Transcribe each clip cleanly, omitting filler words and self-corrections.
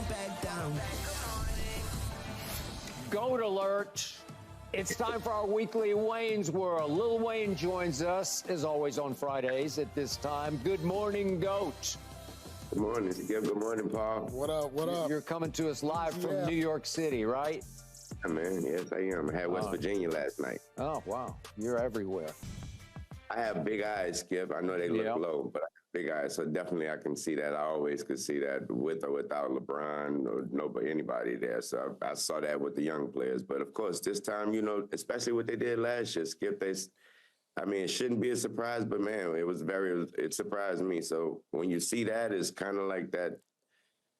back down. Goat alert. It's time for our weekly Wayne's World. Lil Wayne joins us, as always, on Fridays at this time. Good morning, Goat. Good morning, Skip. Good morning, Paul. What up? What up? You're coming to us live from New York City, right? Yeah, man. Yes, I am. I had West Virginia last night. Oh, wow. You're everywhere. I have big eyes, Skip. I know they look low, but I have big eyes. So definitely I can see that. I always could see that with or without LeBron or nobody, anybody there. So I saw that with the young players. But, of course, this time, you know, especially what they did last year, Skip, it shouldn't be a surprise, but, man, it surprised me. So when you see that, it's kind of like that.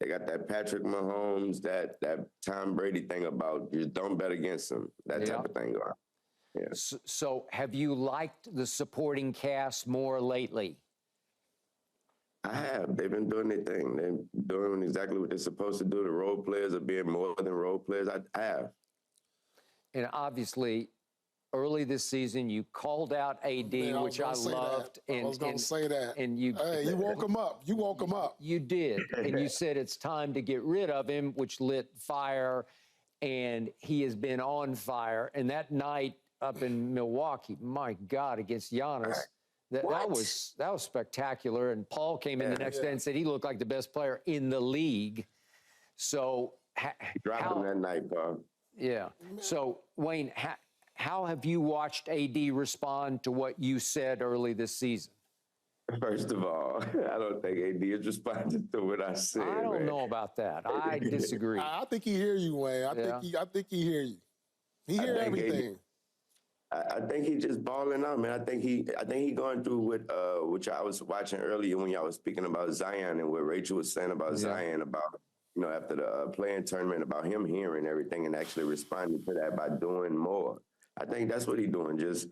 They got that Patrick Mahomes, that Tom Brady thing about you don't bet against them, that type of thing going on. Yeah. So have you liked the supporting cast more lately? I have. They've been doing their thing. They're doing exactly what they're supposed to do. The role players are being more than role players. I have. And obviously, early this season, you called out AD, which I loved. I was going to say that. And you woke him up. You woke him up. You did. And you said it's time to get rid of him, which lit fire. And he has been on fire. And that night up in Milwaukee, my God, against Giannis, that was spectacular. And Paul came in the next day and said he looked like the best player in the league. So he dropped him that night, Bob. Yeah. So, Wayne, how have you watched AD respond to what you said early this season? First of all, I don't think AD is responding to what I said. I don't know about that. I disagree. I think he hear you, Wayne. I think he hear you. He hear everything. I think he just balling out, man. I think he going through with which I was watching earlier when y'all was speaking about Zion and what Rachel was saying about Zion about, you know, after the playing tournament, about him hearing everything and actually responding to that by doing more. I think that's what he's doing, just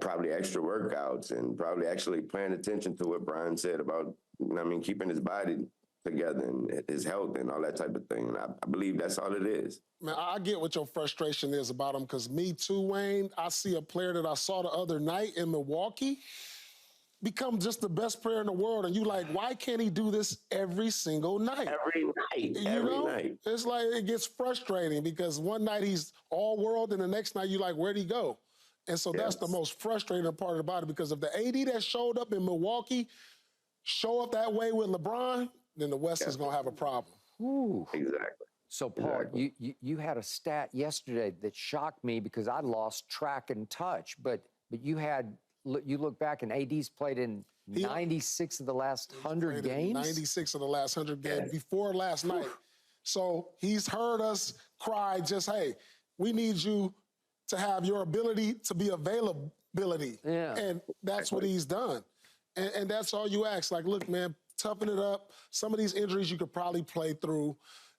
probably extra workouts and probably actually paying attention to what Brian said about, keeping his body together and his health and all that type of thing. And I believe that's all it is. Man, I get what your frustration is about him, because me too, Wayne. I see a player that I saw the other night in Milwaukee become just the best player in the world, and you like, why can't he do this every single night? Every night. It's like it gets frustrating because one night he's all world and the next night you're like, where'd he go? And so that's the most frustrating part about it, because if the AD that showed up in Milwaukee show up that way with LeBron, then the West is going to have a problem. Ooh. Exactly. So, Paul, you had a stat yesterday that shocked me because I lost track and touch, but you look back and AD's played in 96 of the last 100 games? 96 of the last 100 games before last night. So he's heard us cry just, hey, we need you to have your ability to be availability. Yeah. And that's what he's done. And that's all you ask. Like, look, man, toughen it up. Some of these injuries you could probably play through.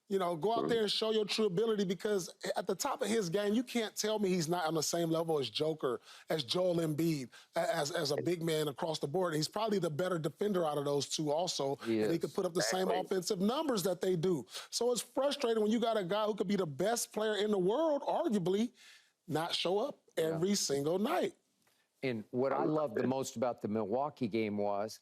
You know, go out there and show your true ability, because at the top of his game, you can't tell me he's not on the same level as Joker, as Joel Embiid, as a big man across the board. He's probably the better defender out of those two also. And he could put up the same offensive numbers that they do. So it's frustrating when you got a guy who could be the best player in the world, arguably, not show up every single night. And what I loved the most about the Milwaukee game was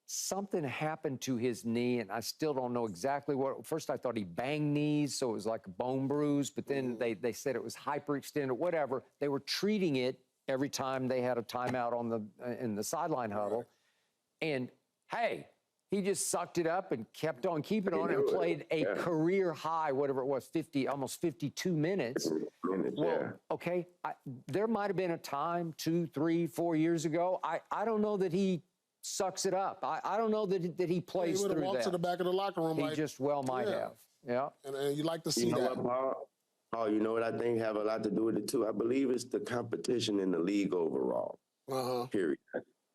something happened to his knee, and I still don't know exactly what. First, I thought he banged knees, so it was like a bone bruise, but then they said it was hyperextended, whatever. They were treating it every time they had a timeout in the sideline huddle. And, hey, he just sucked it up and kept on keeping on and played a career high, whatever it was, almost 52 minutes. Well, okay, there might have been a time 2, 3, 4 years ago. I don't know that he sucks it up. I don't know that he plays through that. He would have walked to the back of the locker room. He just might have. Yeah. And you like to see that. What, Paul, you know what I think have a lot to do with it, too? I believe it's the competition in the league overall, period.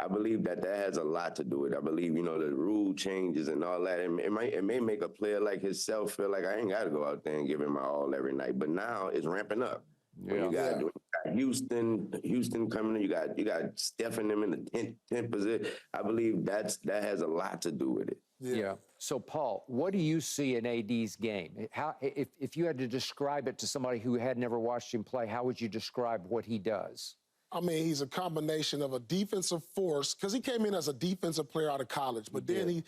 I believe that has a lot to do with it. I believe, you know, the rule changes and all that. It may make a player like himself feel like I ain't got to go out there and give him my all every night. But now it's ramping up. Yeah. You got Houston coming in. You got Steph and them in the 10th position. I believe that has a lot to do with it. Yeah. So, Paul, what do you see in AD's game? How, if you had to describe it to somebody who had never watched him play, how would you describe what he does? I mean, he's a combination of a defensive force, because he came in as a defensive player out of college, but then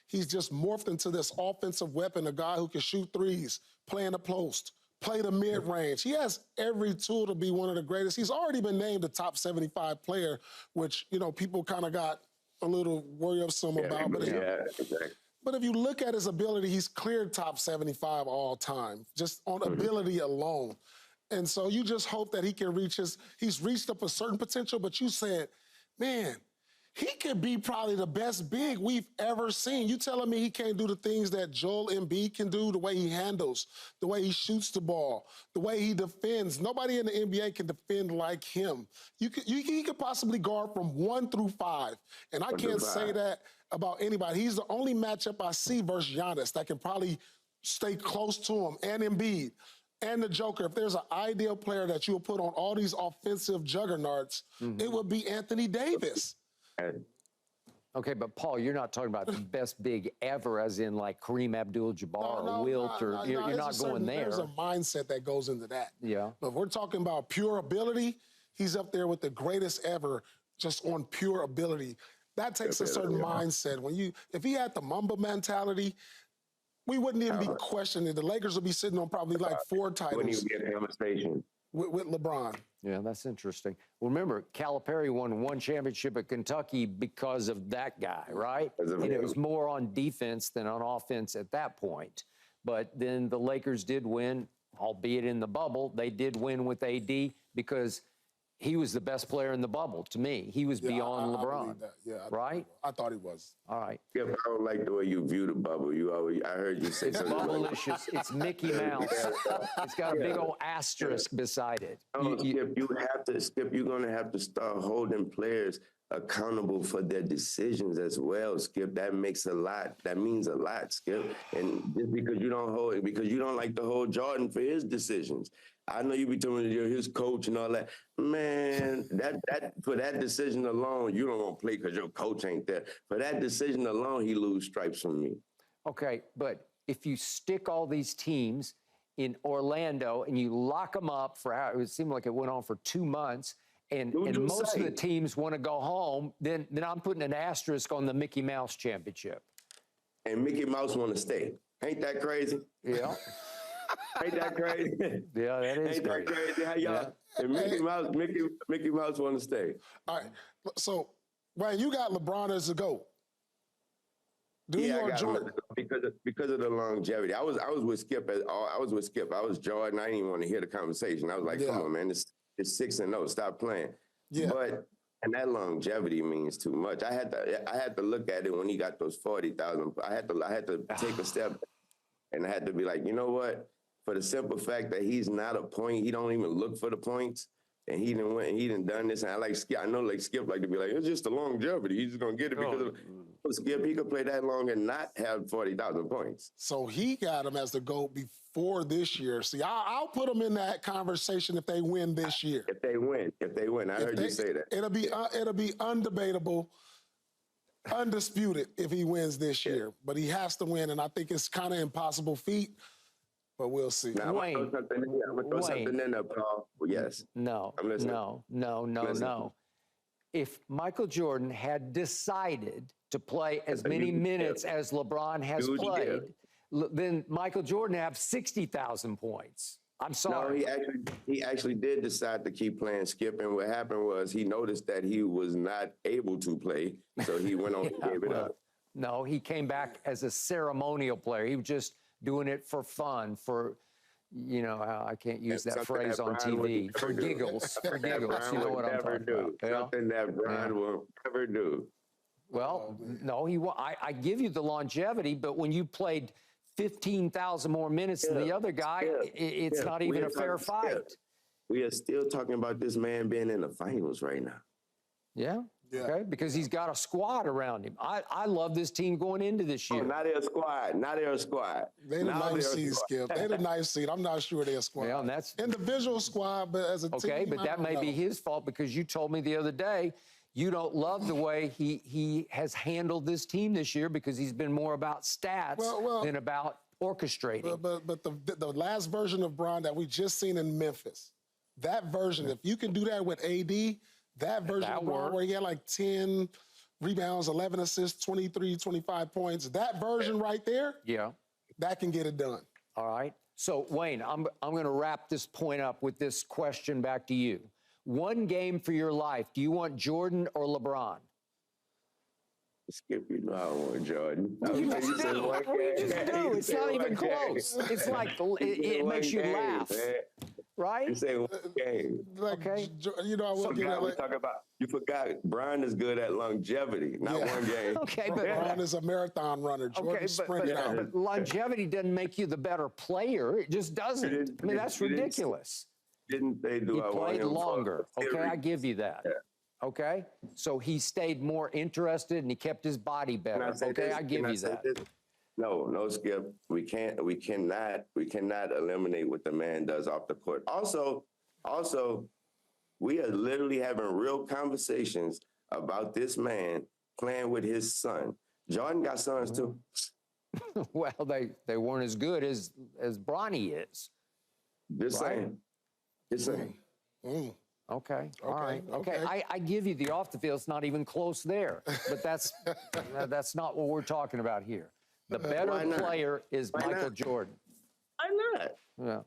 he's just morphed into this offensive weapon, a guy who can shoot threes, play in the post, play the mid-range. He has every tool to be one of the greatest. He's already been named a top 75 player, which, you know, people kind of got a little worrisome about. But exactly. But if you look at his ability, he's cleared top 75 all time, just on ability alone. And so you just hope that he can he's reached up a certain potential, but you said, man, he could be probably the best big we've ever seen. You telling me he can't do the things that Joel Embiid can do, the way he handles, the way he shoots the ball, the way he defends. Nobody in the NBA can defend like him. He could possibly guard from 1 through 5. And I can't say that about anybody. He's the only matchup I see versus Giannis that can probably stay close to him, and Embiid. And the Joker. If there's an ideal player that you would put on all these offensive juggernauts, it would be Anthony Davis. Okay, but Paul, you're not talking about the best big ever, as in like Kareem Abdul-Jabbar or Wilt, or you're not going there. There's a mindset that goes into that. Yeah. But if we're talking about pure ability, he's up there with the greatest ever, just on pure ability. That takes a certain mindset. If he had the Mamba mentality, we wouldn't even be questioning. The Lakers would be sitting on probably like 4 titles. Wouldn't even get a conversation with LeBron. Yeah, that's interesting. Well, remember, Calipari won 1 championship at Kentucky because of that guy, right? And it was more on defense than on offense at that point. But then the Lakers did win, albeit in the bubble. They did win with AD because he was the best player in the bubble, to me. He was beyond LeBron, right? I thought he was. All right. Yeah, but I don't like the way you view the bubble. I heard you say it's something. Bubblicious. It's Mickey Mouse. It's got a big old asterisk beside it. Skip, you're going to have to start holding players accountable for their decisions as well, Skip. That means a lot, Skip. And just because you don't like to hold Jordan for his decisions. I know you be telling me you're his coach and all that. Man, that for that decision alone, you don't want to play because your coach ain't there. For that decision alone, he lose stripes from me. Okay, but if you stick all these teams in Orlando and you lock them up for it seemed like it went on for 2 months, and most of the teams want to go home, then I'm putting an asterisk on the Mickey Mouse championship. And Mickey Mouse want to stay. Ain't that crazy? Yeah. Ain't that crazy? Yeah, that is Ain't that crazy? How y'all? And Mickey Mouse want to stay. All right. So, Ryan, you got LeBron as the GOAT. I got Jordan because of the longevity. I was with Skip. I was Jordan. I didn't even want to hear the conversation. I was like, come on, man, it's 6-0. Stop playing. Yeah. And that longevity means too much. I had to look at it when he got those 40,000. I had to take a step, and I had to be like, you know what? For the simple fact that he's not a point, he don't even look for the points, and he done done this. And I know Skip like to be like, it's just the longevity. He's just gonna get it because of Skip. He could play that long and not have 40,000 points. So he got him as the GOAT before this year. See, I'll put him in that conversation if they win this year. If they win. I heard you say that. It'll be undebatable, undisputed if he wins this year. But he has to win, and I think it's kind of impossible feat. But we'll see. Now, I'm going to throw something in there, Paul. Yes. No. If Michael Jordan had decided to play as many minutes as LeBron has played, then Michael Jordan have 60,000 points. I'm sorry. No, he actually did decide to keep playing, Skip. And what happened was he noticed that he was not able to play, so he went on and gave it up. No, he came back as a ceremonial player. He was just doing it for fun, I can't use that phrase on TV, for giggles, you know what I'm talking about. Something that Brian will never do. Well, no, I give you the longevity, but when you played 15,000 more minutes than the other guy, it's not even a fair fight. We are still talking about this man being in the finals right now. Yeah. Okay, because he's got a squad around him. I love this team going into this year. Oh, not their squad. They're the nice seed, Skip. They're the nice seed. I'm not sure they're a squad. Yeah, and that's individual squad, but as a team. Okay, but that may be his fault because you told me the other day you don't love the way he has handled this team this year because he's been more about stats than about orchestrating. But the last version of Bron that we just seen in Memphis, that version, if you can do that with AD. That version of Bron where he had like 10 rebounds, 11 assists, 23, 25 points. That version right there, that can get it done. All right. So, Wayne, I'm going to wrap this point up with this question back to you. One game for your life. Do you want Jordan or LeBron? Skip, you know I want Jordan. You just do. It's not even close. It's like it makes you laugh, right? You say one game. Okay. You know, I was talk about. You forgot Brian is good at longevity, not one game. Okay, but Brian is a marathon runner. Jordan sprinted out. But longevity doesn't make you the better player. It just doesn't. I mean, that's ridiculous. Didn't they do? He played longer. Okay, I give you that. Yeah. Okay, so he stayed more interested and he kept his body better. Okay, I give you that. No, Skip. We cannot eliminate what the man does off the court. Also, we are literally having real conversations about this man playing with his son. Jordan got sons too. Well, they weren't as good as Bronny is. Just saying. Okay. All right. Okay. I give you the off the field. It's not even close there. But that's not what we're talking about here. The better player is Michael Jordan. Why not? Yeah.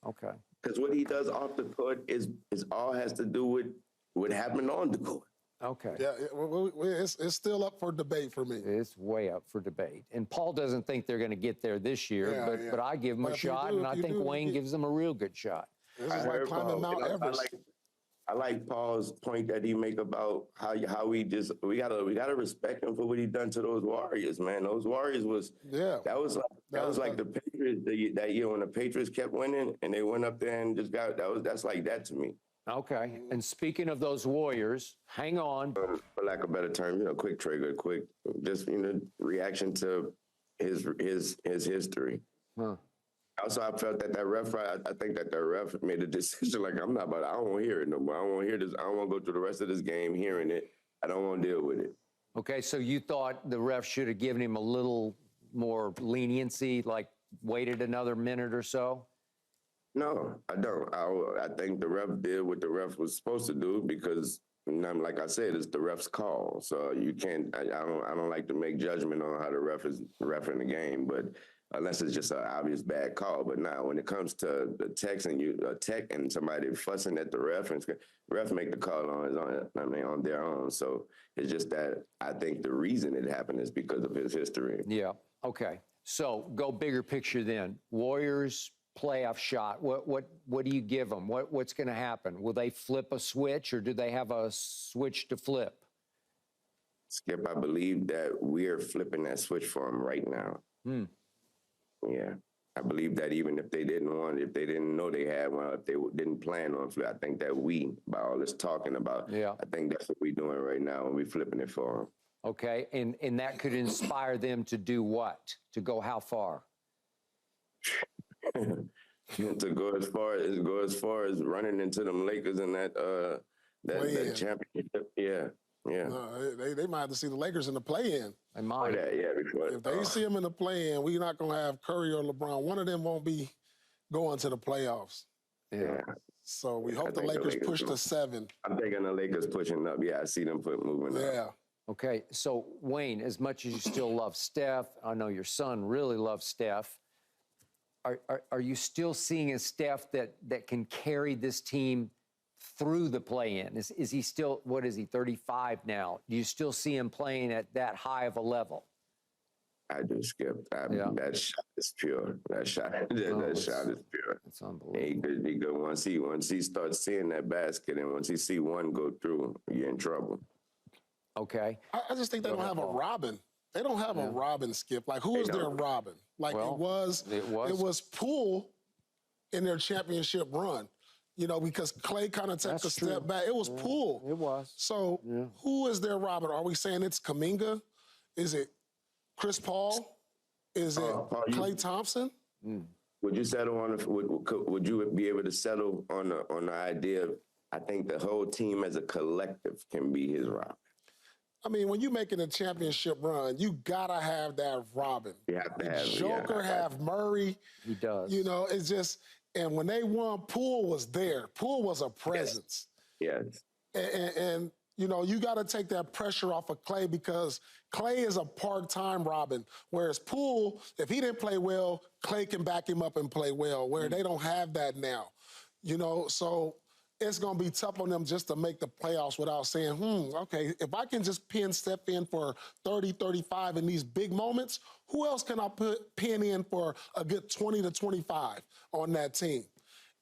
Okay. Because what he does off the court is all has to do with what happened on the court. Okay. Yeah, it's still up for debate for me. It's way up for debate. And Paul doesn't think they're going to get there this year, but I give them a shot, and I think Wayne gives them a real good shot. This is like climbing Mount Everest. I like Paul's point that he make about how we gotta respect him for what he done to those Warriors, man. Those Warriors was that was like the Patriots that year when the Patriots kept winning and they went up there and just that's like that to me. Okay. And speaking of those Warriors, hang on. For lack of a better term, quick trigger, just reaction to his history. Huh. Also, I felt that ref, I think that the ref made a decision like, I don't want to hear it no more. I don't want to hear this. I don't want to go through the rest of this game hearing it. I don't want to deal with it. Okay, so you thought the ref should have given him a little more leniency, like waited another minute or so? No, I don't. I think the ref did what the ref was supposed to do because, like I said, it's the ref's call. So you can't, I don't like to make judgment on how the ref is reffing the game, but unless it's just an obvious bad call. But now when it comes to the text and somebody fussing at the ref, and ref make the call on his own, on their own. So it's just that I think the reason it happened is because of his history. Yeah. Okay. So go bigger picture then. Warriors playoff shot. What do you give them? What's going to happen? Will they flip a switch or do they have a switch to flip? Skip, I believe that we're flipping that switch for them right now. Yeah, I believe that even if they didn't know they had one, if they didn't plan on flip, I think that by all this talking about, I think that's what we're doing right now when we're flipping it for them. Okay, and that could inspire them to do what? To go how far? To go as far as running into them Lakers in that championship. Yeah. They might have to see the Lakers in the play-in. They might. If they see them in the play-in, we're not going to have Curry or LeBron. One of them won't be going to the playoffs. Yeah. So we hope the Lakers push to 7. I'm thinking the Lakers pushing up. Yeah, I see them moving up. Yeah. Okay, so Wayne, as much as you still love Steph, I know your son really loves Steph. Are you still seeing a Steph that can carry this team through the play-in? Is he still, 35 now? Do you still see him playing at that high of a level? I do, Skip. That shot is pure. That shot is pure. It's unbelievable. He good. Once he starts seeing that basket and once he see one go through, you're in trouble. Okay. I just think they don't have a Robin. They don't have a Robin, Skip. Like, who is their Robin? Like, it was Poole in their championship run. Because Clay kind of took a step back. It was Poole. It was. So who is their Robin? Are we saying it's Kuminga? Is it Chris Paul? Is it Klay Thompson? Would you settle on? Would you be able to settle on the idea of? I think the whole team as a collective can be his Robin. I mean, when you're making a championship run, you gotta have that Robin. You have to have Joker, have Murray. He does. It's just. And when they won, Poole was there. Poole was a presence. Yes. And you know, you got to take that pressure off of Klay because Klay is a part-time Robin, whereas Poole, if he didn't play well, Klay can back him up and play well, where they don't have that now, you know, so it's going to be tough on them just to make the playoffs without saying, okay, if I can just pin Steph in for 30, 35 in these big moments, who else can I pin in for a good 20 to 25 on that team?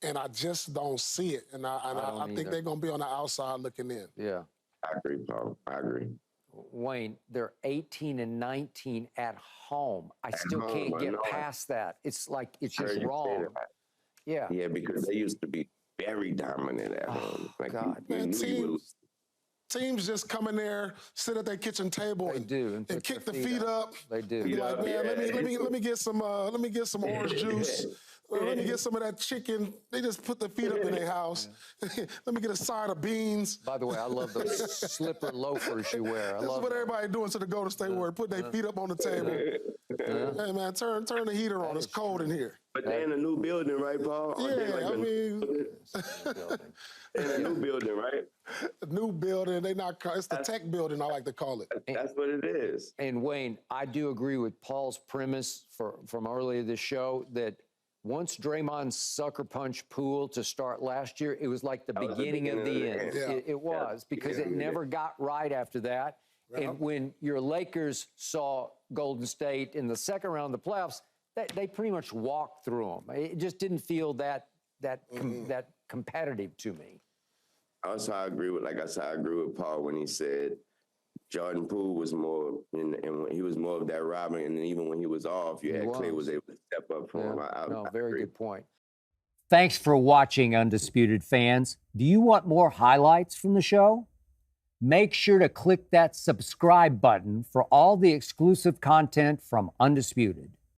And I just don't see it. And I think they're going to be on the outside looking in. Yeah. I agree, Paul. I agree. Wayne, they're 18 and 19 at home. I still can't get past that. It's like, it's just wrong. Yeah. Yeah, because they used to be very dominant at home. Like, God. Man, teams just come in there, sit at their kitchen table and kick the feet up. They do. And be like, man, let me get some orange juice. Let me get some of that chicken. They just put the feet up in their house. Let me get a side of beans. By the way, I love those slipper loafers you wear. This is what everybody doing to the Golden State Warriors, putting their feet up on the table. Hey, man, turn the heater on. It's cold in here. But they're in a new building, right, Paul? Yeah, I mean... in a new building, right? A new building. It's the tech building, I like to call it. That's what it is. And Wayne, I do agree with Paul's premise from earlier this show that once Draymond sucker punched Poole to start last year, it was like the beginning of the end. Yeah. It was, because it never got right after that. Yeah. And when your Lakers saw Golden State in the second round of the playoffs, they pretty much walked through them. It just didn't feel that competitive to me. Also, I agree with Paul when he said Jordan Poole was more, and he was more of that Robin, and even when he was off, Klay was able to step up for him. Very good point. Thanks for watching, Undisputed fans. Do you want more highlights from the show? Make sure to click that subscribe button for all the exclusive content from Undisputed.